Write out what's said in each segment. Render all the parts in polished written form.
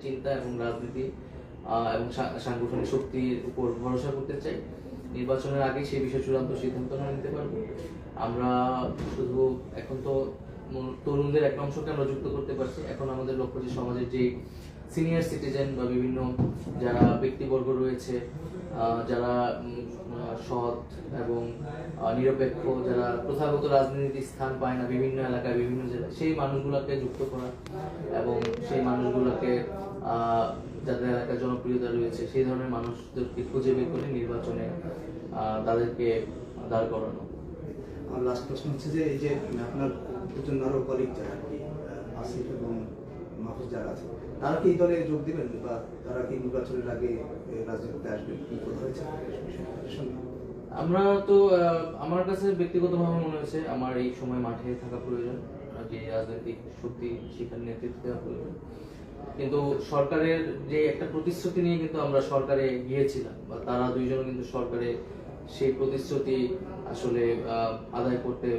চিন্তা এবং রাজনীতি এবং সাংগঠনিক শক্তির উপর ভরসা করতে চাই। নির্বাচনের আগে সেই বিষয়ে চূড়ান্ত সিদ্ধান্ত না নিতে পারবো। আমরা শুধু এখন তো তরুণদের একটা অংশকে আমরা যুক্ত করতে পারছি। এখন আমাদের লক্ষ্য যে সমাজের যে সিনিয়র সিটিজেন বা বিভিন্ন যারা ব্যক্তিবর্গ রয়েছে, যারা সৎ এবং নিরপেক্ষ, যারা প্রথাগত রাজনীতির স্থান পায় না বিভিন্ন এলাকায় বিভিন্ন জেলায়, সেই মানুষগুলোকে যুক্ত করা এবং সেই মানুষগুলোকে যাদের এলাকায় জনপ্রিয়তা রয়েছে সেই ধরনের মানুষদেরকে খুঁজে বের করে নির্বাচনে তাদেরকে দাঁড় করানো। আর লাস্ট প্রশ্ন হচ্ছে যে এই যে আপনার দুজন আরো কলিগ যারা আর কি আসিফ এবং মাহফুজ যারা আছে, তারা কি এই দলে যোগ দিবেন বা তারা কি নির্বাচনের আগে রাজনীতিতে আসবেন, কি কথা হয়েছে? আমরা তো আমার কাছে ব্যক্তিগতভাবে মনে হয়েছে আমার এই সময় মাঠে থাকা প্রয়োজন, যে রাজনৈতিক শক্তি সেখানে নেতৃত্ব দেওয়া প্রয়োজন। কিন্তু সরকারের যে একটা প্রতিশ্রুতি নিয়ে কিন্তু আমরা সরকারে গিয়েছিলাম, বা তারা দুইজন কিন্তু সরকারে সেই প্রতিশ্রুতি আসলে আদায় করতে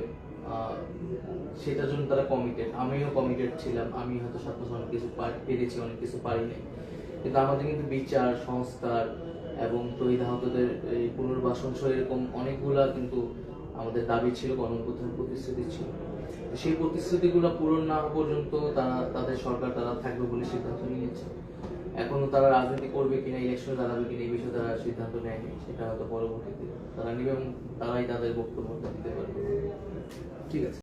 সেটার জন্য তারা কমিটেড। আমিও কমিটেড ছিলাম। আমি হয়তো 7 বছর অনেক কিছু পেরেছি, অনেক কিছু পারিনি, কিন্তু আমাদের কিন্তু বিচার, সংস্কার এবং শহীদ আহতদের এই পুনর্বাসন সহ এরকম অনেকগুলা কিন্তু আমাদের দাবি ছিল, গণঅভ্যুত্থানের প্রতিশ্রুতি ছিল। সেই প্রতিশ্রুতিগুলো পূরণ না হওয়া পর্যন্ত তাদের সরকার তারা থাকবে বলে সিদ্ধান্ত নিয়েছে। এখনো তারা রাজনীতি করবে কিনা, ইলেকশনে দাঁড়াবে কিনা এই বিষয়ে তারা সিদ্ধান্ত নেয়নি। সেটা হয়তো পরবর্তীতে তারা নিবে এবং তারাই তাদের বক্তব্য দিতে পারবে। ঠিক আছে।